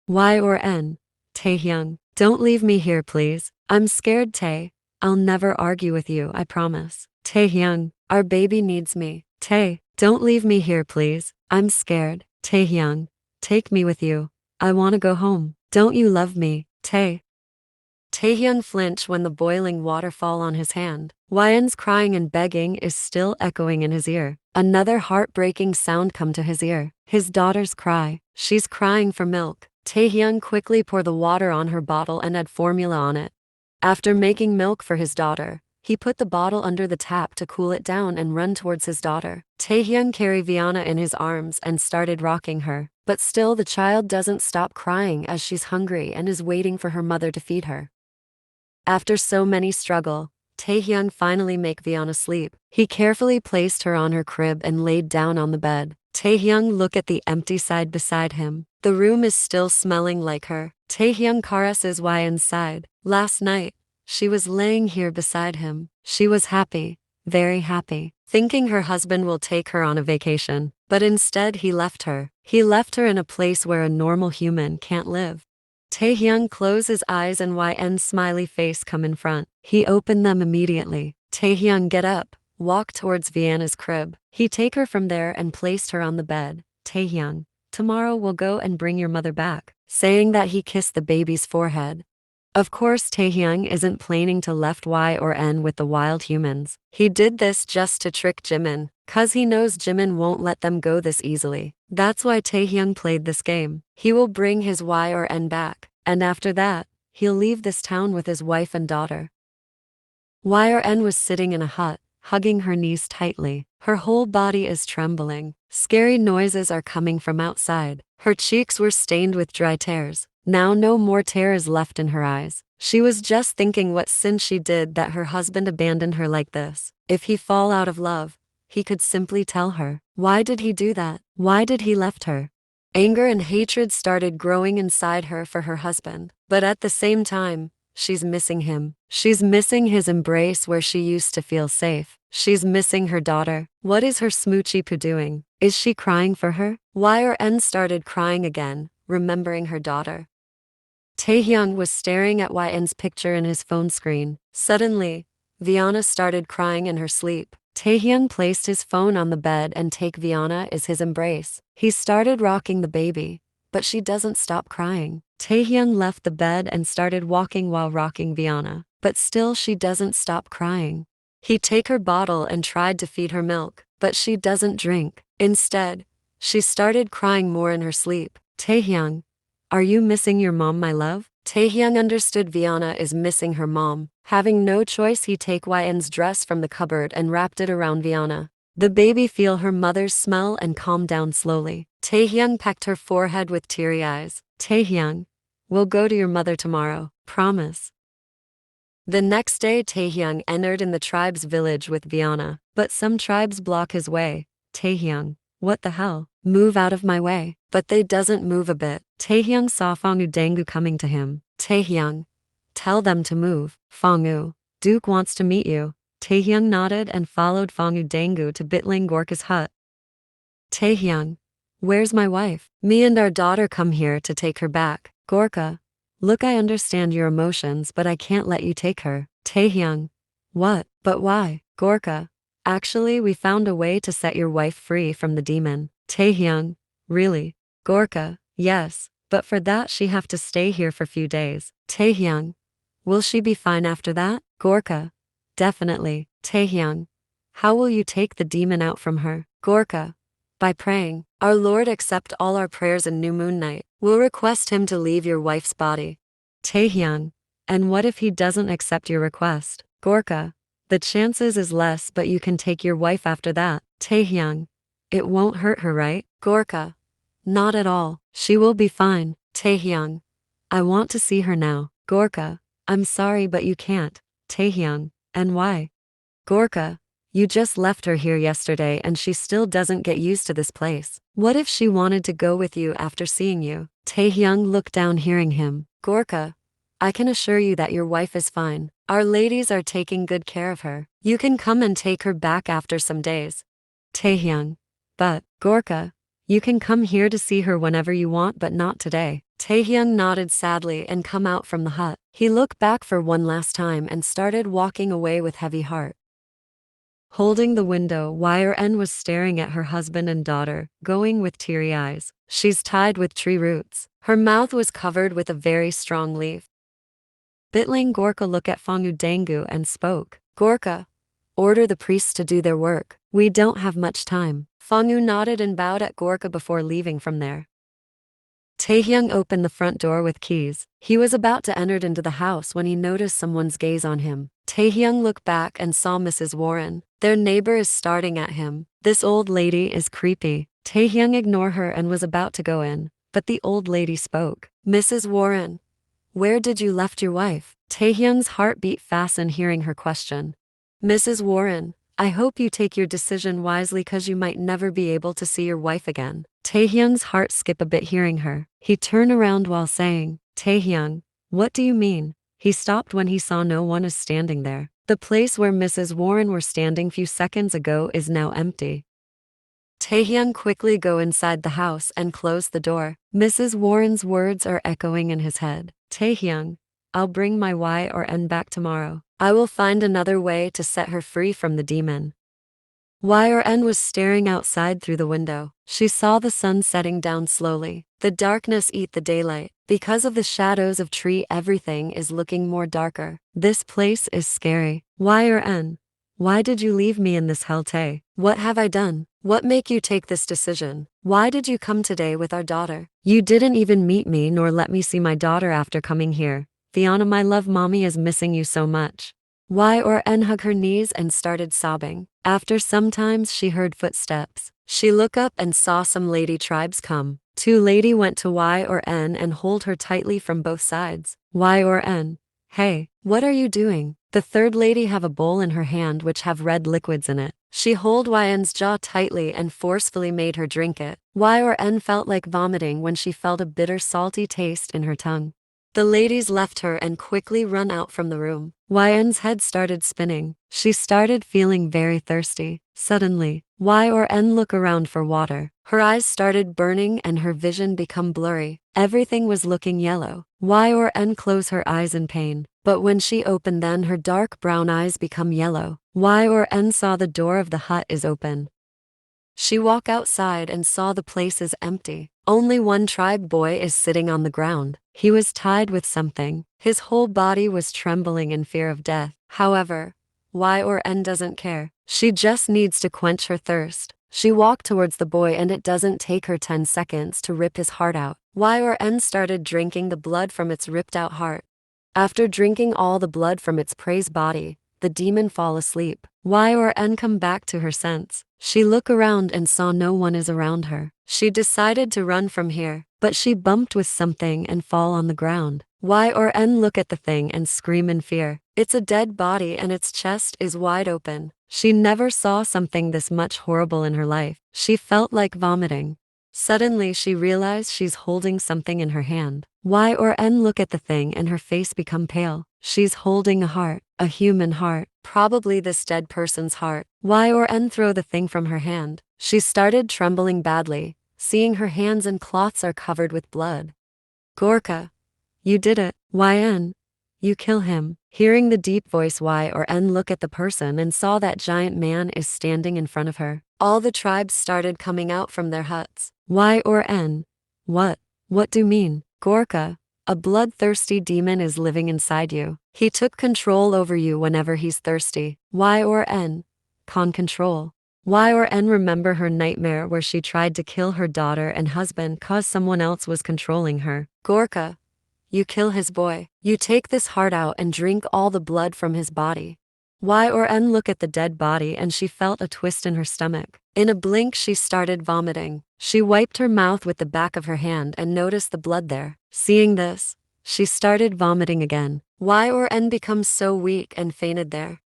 Y or N? Taehyung, don't leave me here please. I'm scared Tae. I'll never argue with you, I promise. Taehyung, our baby needs me. Tae, don't leave me here please. I'm scared. Taehyung, take me with you. I want to go home. Don't you love me, Tae? Taehyung flinched when the boiling water fall on his hand. Hwan's crying and begging is still echoing in his ear. Another heartbreaking sound come to his ear. His daughter's cry. She's crying for milk. Taehyung quickly poured the water on her bottle and add formula on it. After making milk for his daughter, he put the bottle under the tap to cool it down and run towards his daughter. Taehyung carried Viana in his arms and started rocking her. But still the child doesn't stop crying as she's hungry and is waiting for her mother to feed her. After so many struggle, Taehyung finally make Viana sleep. He carefully placed her on her crib and laid down on the bed. Taehyung looked at the empty side beside him. The room is still smelling like her. Taehyung caresses Hwan's side. Last night, she was laying here beside him. She was happy, very happy, thinking her husband will take her on a vacation. But instead he left her. He left her in a place where a normal human can't live. Taehyung closed his eyes and Hwan's smiley face come in front. He opened them immediately. Taehyung get up, walk towards Vienna's crib. He take her from there and placed her on the bed. Taehyung, tomorrow we'll go and bring your mother back. Saying that he kissed the baby's forehead. Of course Taehyung isn't planning to left Y or N with the wild humans. He did this just to trick Jimin, cause he knows Jimin won't let them go this easily. That's why Taehyung played this game. He will bring his Y or N back, and after that, he'll leave this town with his wife and daughter. Y or N was sitting in a hut, hugging her knees tightly. Her whole body is trembling. Scary noises are coming from outside. Her cheeks were stained with dry tears. Now no more tears left in her eyes. She was just thinking what sin she did that her husband abandoned her like this. If he fall out of love, he could simply tell her. Why did he do that? Why did he left her? Anger and hatred started growing inside her for her husband. But at the same time, she's missing him. She's missing his embrace where she used to feel safe. She's missing her daughter. What is her smoochy poo doing? Is she crying for her? Y or N started crying again, remembering her daughter. Taehyung was staring at Hwan's picture in his phone screen. Suddenly, Viana started crying in her sleep. Taehyung placed his phone on the bed and take Viana as his embrace. He started rocking the baby, but she doesn't stop crying. Taehyung left the bed and started walking while rocking Viana, but still she doesn't stop crying. He take her bottle and tried to feed her milk, but she doesn't drink. Instead, she started crying more in her sleep. Taehyung, are you missing your mom, my love? Taehyung understood Viana is missing her mom. Having no choice, he take Hwan's dress from the cupboard and wrapped it around Viana. The baby feel her mother's smell and calmed down slowly. Taehyung pecked her forehead with teary eyes. Taehyung, we'll go to your mother tomorrow, promise. The next day Taehyung entered in the tribe's village with Viana, but some tribes block his way. Taehyung, what the hell? Move out of my way. But they doesn't move a bit. Taehyung saw Fongu Dangu coming to him. Taehyung, tell them to move. Fongu, Duke wants to meet you. Taehyung nodded and followed Fongu Dangu to Bitling Gorka's hut. Taehyung, where's my wife? Me and our daughter come here to take her back. Gorka, look, I understand your emotions, but I can't let you take her. Taehyung, what? But why? Gorka, actually we found a way to set your wife free from the demon. Taehyung, really? Gorka, yes, but for that she have to stay here for few days. Taehyung, will she be fine after that? Gorka, definitely. Taehyung, how will you take the demon out from her? Gorka, by praying. Our Lord accept all our prayers in new moon night. We'll request him to leave your wife's body. Taehyung, and what if he doesn't accept your request? Gorka, the chances is less, but you can take your wife after that. Taehyung, it won't hurt her, right? Gorka, not at all. She will be fine. Taehyung, I want to see her now. Gorka, I'm sorry but you can't. Taehyung, and why? Gorka, you just left her here yesterday and she still doesn't get used to this place. What if she wanted to go with you after seeing you? Taehyung looked down hearing him. Gorka, I can assure you that your wife is fine. Our ladies are taking good care of her. You can come and take her back after some days. Taehyung, but, Gorka, you can come here to see her whenever you want but not today. Taehyung nodded sadly and come out from the hut. He looked back for one last time and started walking away with heavy heart. Holding the window, Yn was staring at her husband and daughter, going with teary eyes. She's tied with tree roots. Her mouth was covered with a very strong leaf. Bitling Gorka looked at Fongu Dangu and spoke. Gorka, order the priests to do their work. We don't have much time. Fongu nodded and bowed at Gorka before leaving from there. Taehyung opened the front door with keys. He was about to enter into the house when he noticed someone's gaze on him. Taehyung looked back and saw Mrs. Warren. Their neighbor is starting at him. This old lady is creepy. Taehyung ignored her and was about to go in, but the old lady spoke. Mrs. Warren, where did you left your wife? Taehyung's heart beat fast in hearing her question. Mrs. Warren, I hope you take your decision wisely cause you might never be able to see your wife again. Taehyung's heart skipped a bit hearing her. He turned around while saying, Taehyung, what do you mean? He stopped when he saw no one is standing there. The place where Mrs. Warren were standing few seconds ago is now empty. Taehyung quickly go inside the house and close the door. Mrs. Warren's words are echoing in his head. Taehyung, I'll bring my Yn back tomorrow. I will find another way to set her free from the demon. Yn was staring outside through the window. She saw the sun setting down slowly. The darkness eat the daylight. Because of the shadows of tree, everything is looking more darker. This place is scary. Yn, why did you leave me in this hell, Tae? What have I done? What make you take this decision? Why did you come today with our daughter? You didn't even meet me nor let me see my daughter after coming here. Fiona, my love, mommy is missing you so much. Yn hugged her knees and started sobbing. After some time she heard footsteps. She looked up and saw some lady tribes come. Two lady went to Yn and hold her tightly from both sides. Yn, hey, what are you doing? The third lady have a bowl in her hand which have red liquids in it. She holdYn's jaw tightly and forcefully made her drink it. Yn felt like vomiting when she felt a bitter salty taste in her tongue. The ladies left her and quickly run out from the room.Yn's head started spinning. She started feeling very thirsty. Suddenly, Yn looked around for water. Her eyes started burning and her vision become blurry. Everything was looking yellow. Yn closed her eyes in pain. But when she opened then her dark brown eyes become yellow. Yn saw the door of the hut is open. She walked outside and saw the place is empty. Only one tribe boy is sitting on the ground. He was tied with something. His whole body was trembling in fear of death. However, Yn doesn't care. She just needs to quench her thirst. She walked towards the boy and it doesn't take her 10 seconds to rip his heart out. Yn started drinking the blood from its ripped out heart. After drinking all the blood from its prey's body, the demon fall asleep. Yn come back to her sense. She looked around and saw no one is around her. She decided to run from here, but she bumped with something and fall on the ground. Yn look at the thing and scream in fear. It's a dead body and its chest is wide open. She never saw something this much horrible in her life. She felt like vomiting. Suddenly she realized she's holding something in her hand. Yn look at the thing and her face become pale. She's holding a heart, a human heart, probably this dead person's heart. Yn throw the thing from her hand. She started trembling badly, seeing her hands and cloths are covered with blood. Gorka, you did it. Yn, you kill him. Hearing the deep voice, Yn look at the person and saw that giant man is standing in front of her. All the tribes started coming out from their huts. Yn, what do you mean? Gorka, a bloodthirsty demon is living inside you. He took control over you whenever he's thirsty. Yn, control. Yn remember her nightmare where she tried to kill her daughter and husband cause someone else was controlling her. Gorka, you kill his boy. You take this heart out and drink all the blood from his body. Yn look at the dead body and she felt a twist in her stomach. In a blink she started vomiting. She wiped her mouth with the back of her hand and noticed the blood there. Seeing this, she started vomiting again. Yn becomes so weak and fainted there.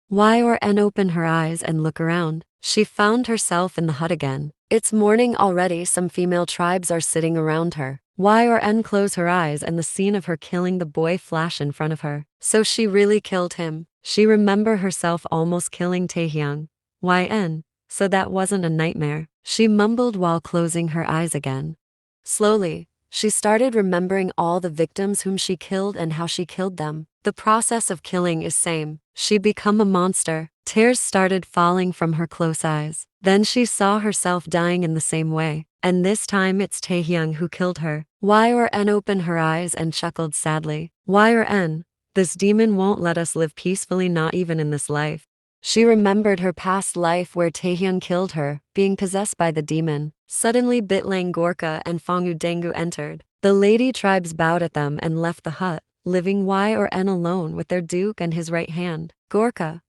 Yn opened her eyes and looked around. She found herself in the hut again. It's morning already. Some female tribes are sitting around her. Yn closed her eyes and the scene of her killing the boy flashed in front of her. So she really killed him. She remembered herself almost killing Taehyung. Yn, so that wasn't a nightmare. She mumbled while closing her eyes again. Slowly, She started remembering all the victims whom she killed and how she killed them. The process of killing is same. She become a monster. Tears started falling from her close eyes. Then she saw herself dying in the same way. And this time it's Taehyung who killed her. Yor-en opened her eyes and chuckled sadly. Yor-en, this demon won't let us live peacefully, not even in this life. She remembered her past life where Taehyung killed her, being possessed by the demon. Suddenly Bitlang Gorka and Fongu Dengu entered. The lady tribes bowed at them and left the hut, leaving Yor-en alone with their duke and his right hand. Gorka,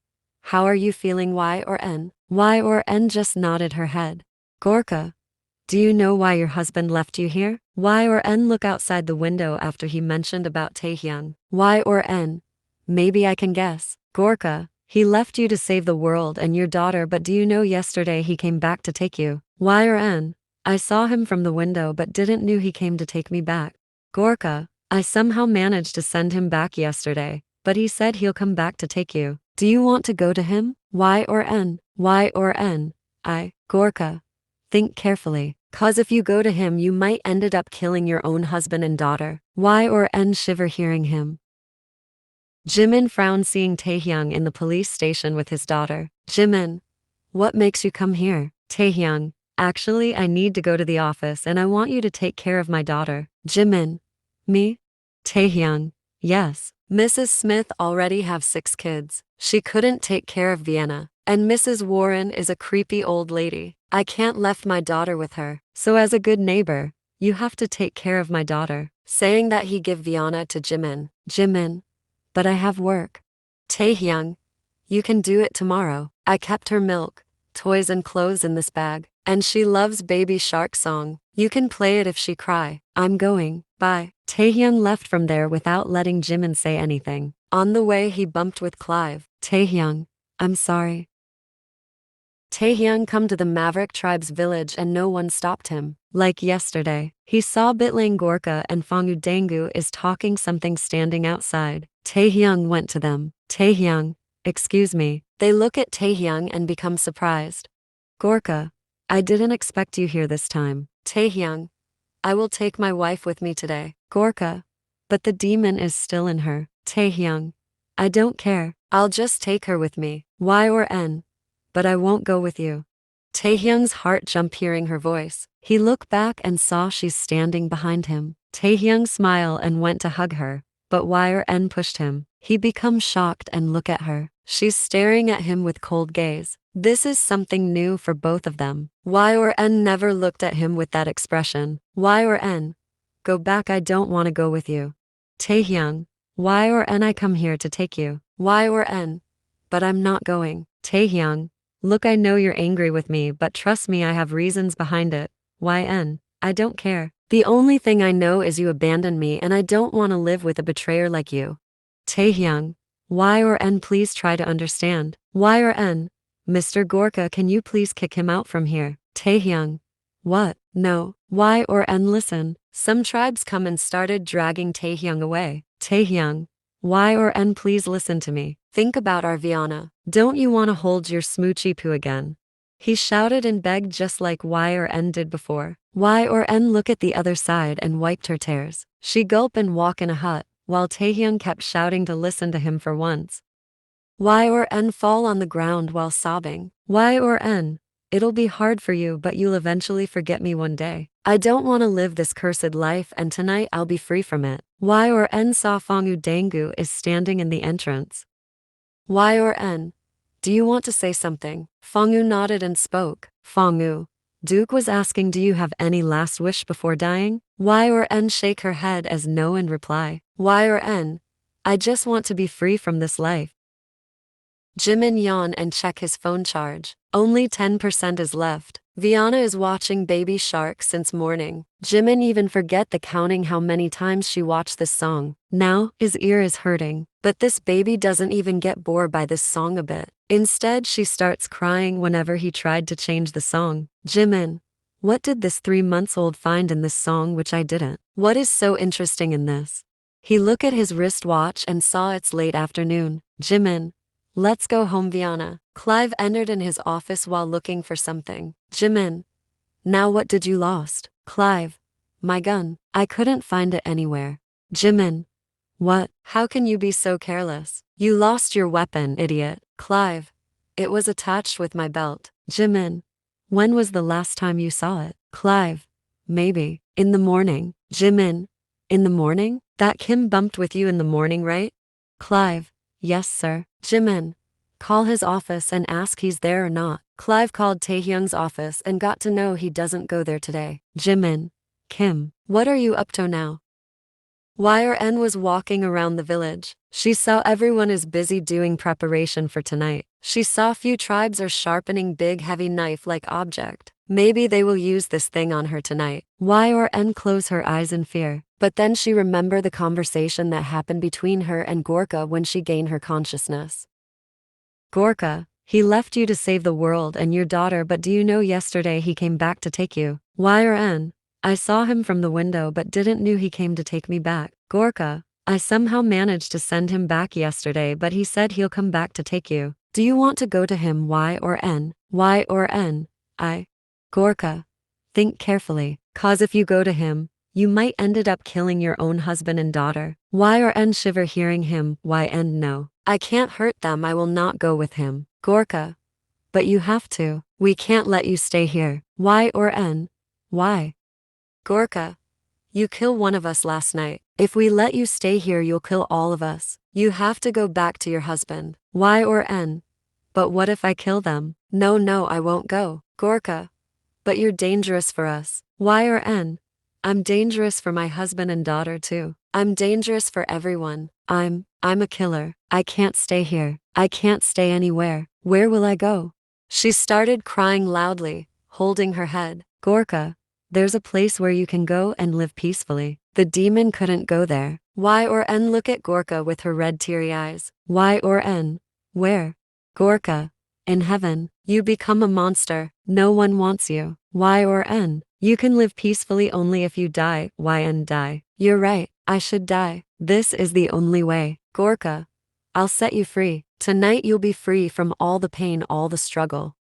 how are you feeling, Yor-en? Yor-en just nodded her head. Gorka, do you know why your husband left you here? Yor-en looked outside the window after he mentioned about Taehyung. Yor-en, maybe I can guess. Gorka, he left you to save the world and your daughter, but do you know yesterday he came back to take you? Yor-en, I saw him from the window but didn't knew he came to take me back. Gorka, I somehow managed to send him back yesterday, but he said he'll come back to take you. Do you want to go to him? Yor-en, Gorka, think carefully, cause if you go to him you might ended up killing your own husband and daughter. Yor-en shiver hearing him. Jimin frowned seeing Taehyung in the police station with his daughter. Jimin, what makes you come here? Taehyung, actually I need to go to the office and I want you to take care of my daughter. Jimin, me? Taehyung, yes. Mrs. Smith already have 6 kids. She couldn't take care of Vienna. And Mrs. Warren is a creepy old lady. I can't left my daughter with her. So as a good neighbor, you have to take care of my daughter. Saying that he give Vienna to Jimin. Jimin, but I have work. Taehyung, you can do it tomorrow. I kept her milk, toys and clothes in this bag. And she loves Baby Shark song. You can play it if she cry. I'm going, bye. Taehyung left from there without letting Jimin say anything. On the way he bumped with Clive. Taehyung, I'm sorry. Taehyung come to the Maverick tribe's village and no one stopped him. Like yesterday, he saw Bitlang Gorka and Fongu Dengu is talking something standing outside. Taehyung went to them. Taehyung, excuse me. They look at Taehyung and become surprised. Gorka, I didn't expect you here this time. Taehyung, I will take my wife with me today. Gorka, but the demon is still in her. Taehyung, I don't care. I'll just take her with me. Yor-en, but I won't go with you. Taehyung's heart jumped hearing her voice. He looked back and saw she's standing behind him. Taehyung smiled and went to hug her, but Yor-en pushed him. He becomes shocked and look at her. She's staring at him with cold gaze. This is something new for both of them. Yor-en never looked at him with that expression. Yor-en, go back, I don't want to go with you. Taehyung, Yor-en, I come here to take you. Yor-en, but I'm not going. Taehyung, look, I know you're angry with me, but trust me, I have reasons behind it. Yn, I don't care. The only thing I know is you abandoned me and I don't want to live with a betrayer like you. Taehyung, Yor-en, please try to understand. Yor-en, Mr. Gorka, can you please kick him out from here? Taehyung, what? No. Yor-en, listen. Some tribes come and started dragging Taehyung away. Taehyung, Yor-en, please listen to me. Think about our Vienna. Don't you want to hold your smoochy poo again? He shouted and begged just like Yor-en did before. Yor-en looked at the other side and wiped her tears. She gulped and walked in a hut, while Taehyung kept shouting to listen to him for once. Yor-en fall on the ground while sobbing. Yor-en, it'll be hard for you, but you'll eventually forget me one day. I don't want to live this cursed life and tonight I'll be free from it. Yor-en saw Fongu Dengu is standing in the entrance. Yor-en, do you want to say something? Fongu nodded and spoke. Fongu, Duke was asking, do you have any last wish before dying? Yor-en shake her head as no in reply. Yor-en, I just want to be free from this life. Jimin yawn and check his phone charge. Only 10% is left. Vienna is watching Baby Shark since morning. Jimin even forget the counting how many times she watched this song. Now, his ear is hurting. But this baby doesn't even get bored by this song a bit. Instead, she starts crying whenever he tried to change the song. Jimin, what did this 3-month-old find in this song which I didn't? What is so interesting in this? He looked at his wristwatch and saw it's late afternoon. Jimin, let's go home, Vienna. Clive entered in his office while looking for something. Jimin, now what did you lost? Clive, My gun. I couldn't find it anywhere. Jimin. What? How can you be so careless? You lost your weapon, idiot. Clive. It was attached with my belt. Jimin. When was the last time you saw it? Clive. Maybe. In the morning. Jimin. In the morning? That Kim bumped with you in the morning, right? Clive. Yes, sir. Jimin. Call his office and ask he's there or not. Clive called Taehyung's office and got to know he doesn't go there today. Jimin. Kim. What are you up to now? Yn was walking around the village. She saw everyone is busy doing preparation for tonight. She saw few tribes are sharpening big heavy knife-like object. Maybe they will use this thing on her tonight. Yn closed her eyes in fear. But then she remembered the conversation that happened between her and Gorka when she gained her consciousness. Gorka, he left you to save the world and your daughter, but do you know yesterday he came back to take you? Yn. I saw him from the window but didn't knew he came to take me back. Gorka, I somehow managed to send him back yesterday but he said he'll come back to take you. Do you want to go to him? Yn. I. Gorka. Think carefully, cause if you go to him, you might ended up killing your own husband and daughter. Yn shiver hearing him. Yn no. I can't hurt them, I will not go with him. Gorka. But you have to. We can't let you stay here. Yn. Why? Gorka. You killed one of us last night. If we let you stay here you'll kill all of us. You have to go back to your husband. Yn. But what if I kill them? No, I won't go. Gorka. But you're dangerous for us. Yn. I'm dangerous for my husband and daughter too. I'm dangerous for everyone. I'm a killer. I can't stay here. I can't stay anywhere. Where will I go? She started crying loudly, holding her head. Gorka. There's a place where you can go and live peacefully. The demon couldn't go there. Yn look at Gorka with her red teary eyes. Yn. Where? Gorka. In heaven. You become a monster. No one wants you. Yn. You can live peacefully only if you die. Yn die. You're right. I should die. This is the only way. Gorka. I'll set you free. Tonight you'll be free from all the pain, all the struggle.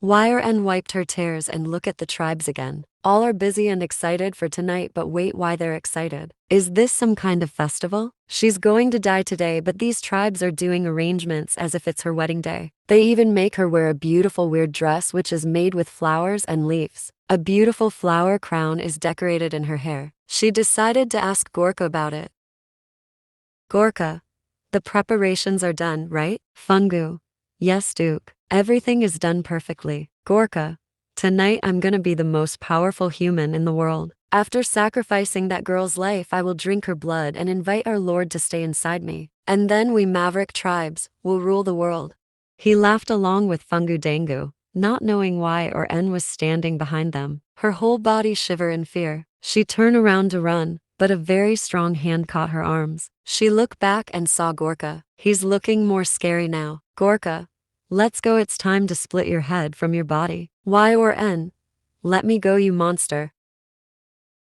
Yn wiped her tears and looked at the tribes again. All are busy and excited for tonight, but wait, why they're excited? Is this some kind of festival? She's going to die today, but these tribes are doing arrangements as if it's her wedding day. They even make her wear a beautiful weird dress which is made with flowers and leaves. A beautiful flower crown is decorated in her hair. She decided to ask Gorka about it. Gorka. The preparations are done, right? Fungu. Yes, Duke. Everything is done perfectly. Gorka. Tonight I'm gonna be the most powerful human in the world. After sacrificing that girl's life, I will drink her blood and invite our Lord to stay inside me. And then we Maverick tribes will rule the world. He laughed along with Fungu Dangu, not knowing why Yn was standing behind them. Her whole body shiver in fear. She turned around to run, but a very strong hand caught her arms. She looked back and saw Gorka. He's looking more scary now. Gorka. Let's go, it's time to split your head from your body. Yn. Let me go, you monster.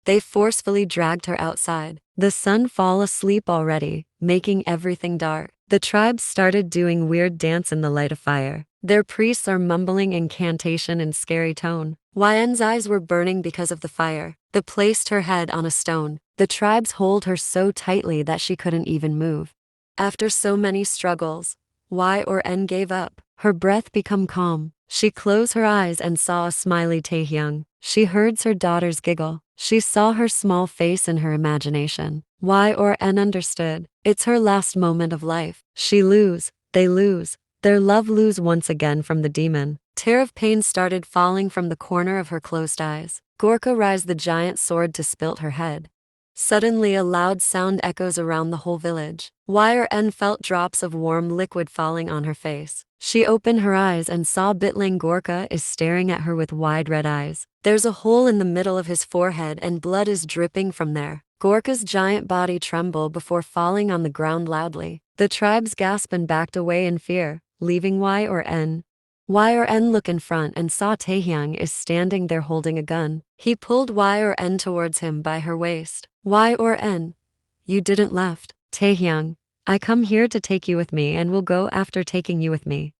They forcefully dragged her outside. The sun fall asleep already, making everything dark. The tribes started doing weird dance in the light of fire. Their priests are mumbling incantation in scary tone.Yn's eyes were burning because of the fire. They placed her head on a stone. The tribes hold her so tightly that she couldn't even move. After so many struggles, Yn gave up. Her breath became calm. She closed her eyes and saw a smiley Taehyung. She heard her daughter's giggle. She saw her small face in her imagination. Yn understood. It's her last moment of life. She lose. They lose. Their love lose once again from the demon. Tear of pain started falling from the corner of her closed eyes. Gorka raised the giant sword to split her head. Suddenly a loud sound echoes around the whole village. Yn felt drops of warm liquid falling on her face. She opened her eyes and saw Bitling Gorka is staring at her with wide red eyes. There's a hole in the middle of his forehead and blood is dripping from there. Gorka's giant body trembled before falling on the ground loudly. The tribes gasped and backed away in fear, leaving Yn. Yn looked in front and saw Taehyung is standing there holding a gun. He pulled Yn towards him by her waist. Yn. You didn't left. Taehyung. I come here to take you with me and will go after taking you with me.